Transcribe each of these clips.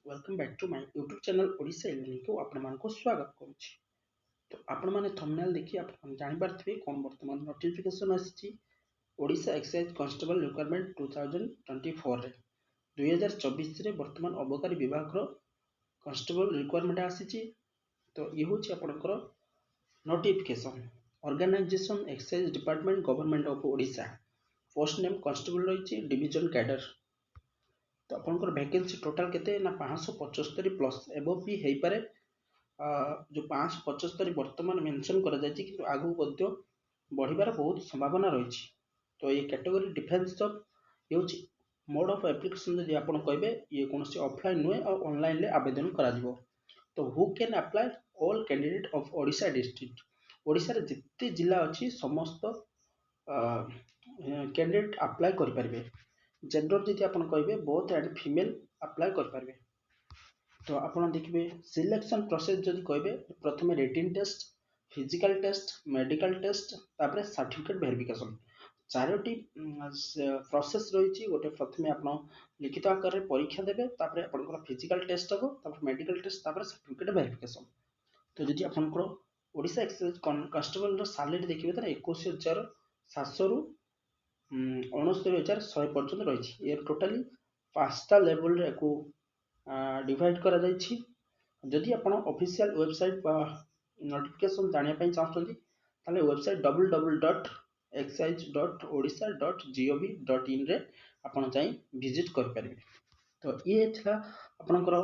Welcome back to my YouTube channel Odisha एलिनी को आपण मानको स्वागत करूची। तो आपण माने थंबनेल देखि आपण जानि पारथिबे कोन वर्तमान नोटिफिकेशन आसीची ओडिशा एक्साइज कांस्टेबल रिक्वायरमेंट 2024 रे 2024 रे वर्तमान अबकारी विभाग रो कांस्टेबल रिक्वायरमेंट आसीची। तो ये होची आपनकर notification organisation excise department government of Odisha post name constable रहिची डिवीजन कैडर। तो आपनकर वैकेंसी टोटल केते ना 575 प्लस एबो भी हेई पारे। जो 575 वर्तमान मेंशन करा जायछि कि आगु मध्य बढ़िबार बहुत संभावना रहिछि। तो ये कैटेगरी डिफरेंस जॉब हेउछि मोड ऑफ एप्लीकेशन जदि आपण कहबे ये कोनोसी ऑफलाइन नुए और ऑनलाइन ले आवेदन करा दिबो। तो who can apply all candidate of Odisha district Odisha रे जिते जिला अछि समस्त कैंडिडेट अप्लाई करि परिबे। जेंडर जदि आपण कहबे बोथ एंड फीमेल अप्लाई कर पारबे। तो आपण देखिबे सिलेक्शन प्रोसेस जदि कहबे प्रथमे written test physical test medical test तापरे सर्टिफिकेट वेरिफिकेशन चारोटी प्रोसेस रहिछि। गोटे प्रथमे आपण लिखित आकार रे परीक्षा देबे तापरे आपनकर फिजिकल टेस्ट हबो तापरे मेडिकल टेस्ट तापरे सर्टिफिकेट वेरिफिकेशन। तो जदि आपनकर ओडिशा एक्साइज कांस्टेबल रो सैलरी देखिबे त 21700 रु 69100 पर्यंत रही। ये टोटाली 5टा लेवल रे को डिवाइड करा जायछि। जदि आपण ऑफिशियल वेबसाइट बा नोटिफिकेशन जानिया पई चाहछन्ती ताले वेबसाइट www.excise.odisha.gov.in रे आपण जाई विजिट कर परिबे। तो ये था आपनकर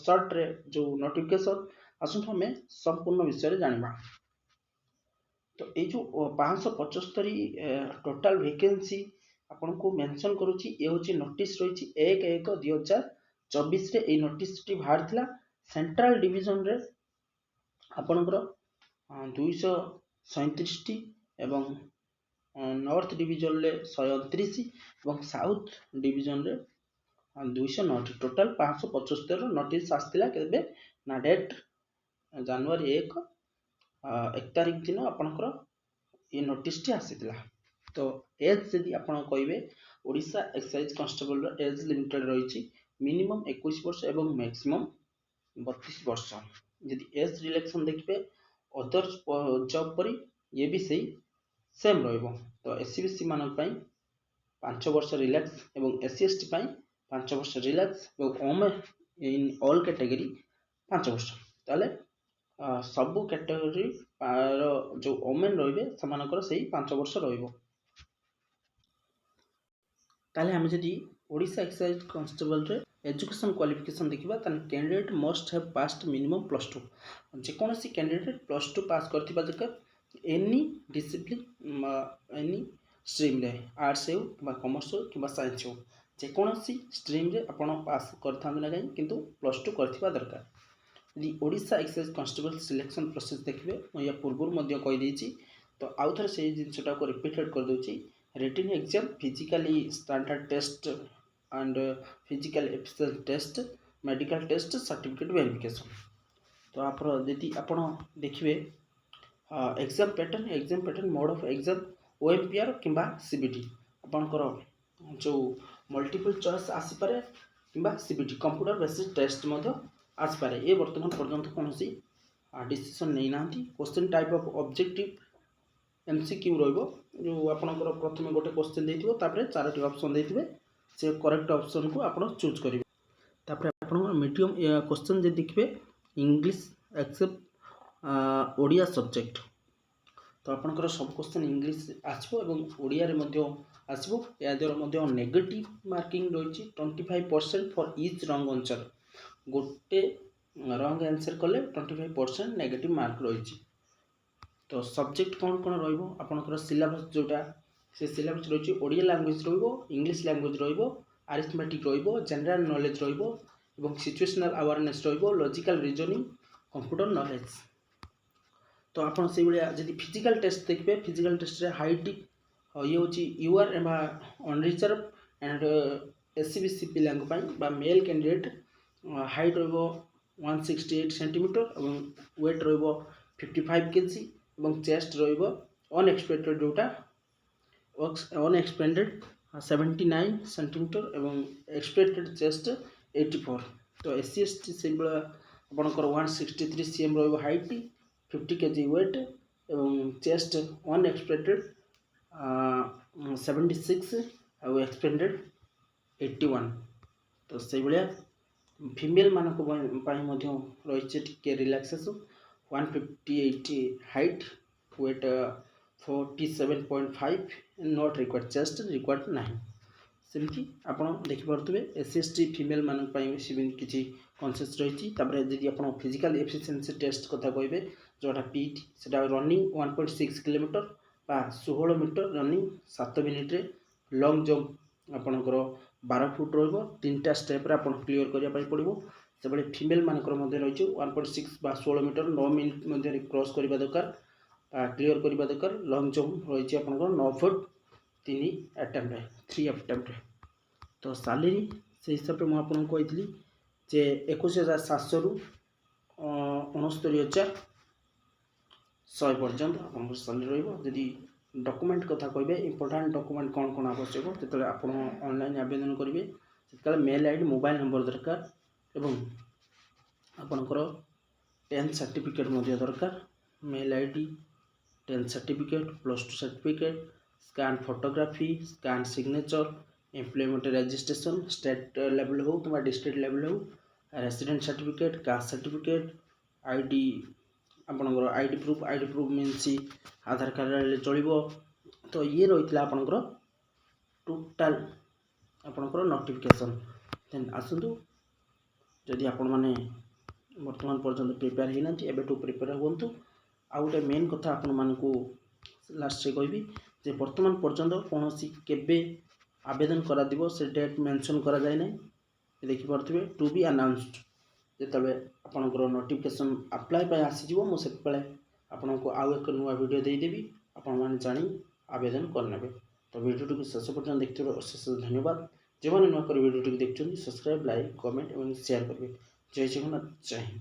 शॉर्ट रे जो नोटिफिकेशन आसु हमें संपूर्ण विषय रे जानिबा। तो ये जो 575 टोटाल वैकेंसी आपन को मेंशन करूची ये होची नोटिस रहिची 1/1/2024 रे ए नोटिस टी बाहर थिला। सेंट्रल डिवीजन रे आपनकर 237 टी एवं नॉर्थ डिवीजन रे 129 एवं साउथ डिवीजन रे 209 टी टोटल 575 रो नोटिस आस्तिला केबे ना डेट जनवरी 1 तारिख दिन आपनकर ये नोटिस टी आसीतिला। तो एज जदि आपण कहबे ओडिशा एक्साइज कांस्टेबल रो एज लिमिटेड रहिछि मिनिमम 21 वर्ष एवं मैक्सिमम 32 वर्ष। जदि एज रिलेक्शन देखबे अदर जॉब परि ये भी सही सेम रहइबो। तो एससीबीसी मानक पई 5 वर्ष रिलैक्स एवं एससी एसटी पई 5 वर्ष रिलैक्स एवं ओमेन इन ऑल कैटेगरी 5 वर्ष। ताले सबु कैटेगरी जो ओमेन रहिबे समानकर सही 5 वर्ष रहिबो। ताले हम जदि ओडिशा एक्साइज कांस्टेबल रे एजुकेशन क्वालिफिकेशन देखिबा त candidate must have passed minimum +2। जे कोनोसी कैंडिडेट +2 पास करथिबा जक एनी डिसिप्लिन एनी स्ट्रीम रे आर्ट्स हो कि कॉमर्स हो कि साइंस हो जे कोनोसी स्ट्रीम रे आपण पास करथान ना काई किंतु +2 करथिबा दरकार। यदि Odisha excise constable selection process देखिबे मैं या पूर्व मध्य कहि देछि। तो आउ थरे से जिनसटा को रिपीटेड कर दोछि। Written exam physically standard test and physical efficiency test medical test certificate verification. तो आप यदि आपण देखिबे exam pattern mode of exam OMPR किंबा सीबीटी आपनकर जो मल्टीपल चॉइस आसी पारे किंबा सीबीटी कंप्यूटर बेसिस टेस्ट मध्य आसी पारे। ये वर्तमान पर्यंत कोनोसी डिसीजन नै नांती। Question type of objective MCQ रहइबो जो आपनकर प्रथमे गोटे क्वेश्चन देथिबो तापरे चारोटी ऑप्शन देथिबे से करेक्ट ऑप्शन को आपण चूज करिवे। तापरे आपन मीडियम क्वेश्चन जे देखिबे इंग्लिश एक्सेप्ट ओडिया सब्जेक्ट। तो आपनकर सब क्वेश्चन इंग्लिश आछबो एवं ओडिया रे मध्य आछबो। या देर मध्य नेगेटिव मार्किंग रहिछि 25% फॉर ईच रॉन्ग आंसर। गोटे रॉन्ग आंसर कले 25% नेगेटिव मार्क रहिछि। तो सब्जेक्ट कौन कौन रहिबो आपनकर सिलेबस जोटा से सिलेबस रहिछि ओडिया लैंग्वेज रहिबो इंग्लिश लैंग्वेज रहिबो अरिथमेटिक रहिबो जनरल नॉलेज रहिबो एवं सिचुएशनल अवेयरनेस रहिबो लॉजिकल रीजनिंग कंप्यूटर नॉलेज। तो आपन से बलिया जदि फिजिकल टेस्ट देखबे फिजिकल टेस्ट रे हाइट ये होछि यूआर एमा अनरिजर्व एंड एससीबीसी पिलांग पई बा मेल कैंडिडेट हाइट रहिबो 168 सेंटीमीटर एवं वेट रहिबो 55 केजी एवं चेस्ट रहिबो अनएक्सपेक्टेड जोटा अनएक्सपेक्टेड 79 सेंटीमीटर एवं एक्सपेक्टेड चेस्ट 84। तो एस सी एस टी से आपणकर 163 cm हाइट 50 kg वेट एवं चेस्ट वन एक्सपेक्टेड 76 और एक्सपेंडेड 81। तो से भाया फीमेल मानक रही टिके relaxation 158 height weight 47.5 not required chest required नहीं। सेमती आप देखिपे एस एस टी फीमेल मानक किसी कनसेप्ट रही। जदि आप फिजिकल एफिशिएंसी टेस्ट कथा कहे जोटा पीटी से रनिंग 1.6 किलोमीटर बा 16 metre running 7 minute long jump आपणकर 12 फुट रो स्टेप आप क्लीयर करने पड़ो। से भाई फीमेल मानकर रही 1.6 बा 16 मीटर 9 मिनिट मध्य क्रॉस करने दरकार क्लीयर करने दरकार। लॉन्ग जंप रही आप 9 फुट 3 अटेम्प्ट। तो सैलरी से हिसाब से मुझे कही जे 21,700 रु 69,100 पर्यंत आप सैलरी रही। डॉक्यूमेंट कथा कहे इंपोर्टेंट डॉक्यूमेंट कौन कौन आवश्यक जो आप ऑनलाइन आवेदन करेंगे से मेल आईडी मोबाइल नंबर दरकार एवं आपणकर 10th सर्टिफिकेट दरकार। Mail ID 10th certificate +2 certificate scan photography scan signature employment registration state level हो कि डिस्ट्रिक्ट लेवल हो resident certificate caste certificate ID आपणकर ID proof means Aadhaar card चलो। तो ये रही आपणकर टोटाल आपणकर नोटिफिकेशन। देन आसतु जदि आपण मैंने वर्तमान पर्यंत प्रिपेयर होना एवं प्रिपेयर हूँ। आउ गोटे मेन कथा आपण मानक लास्ट कहि जे वर्तमान पर्यंत कौन केबे आवेदन करा दिबो से डेट मेंशन करा जाए ना। देखिपे टू बी अनाउंस्ड जिते आपंकर नोटिफिकेशन अप्लाई पर आसीज मुझे आपन को आउ एक नुआ वीडियो देदेवी आपण मैंने जानी आवेदन करने। तो वीडियो को शेष पर्यटन देखते अशेष धन्यवाद। जो मैंने नुआ वीडियो देखते सब्सक्राइब लाइक कमेंट और शेयर करेंगे। जय जगन्नाथ जय हिंद।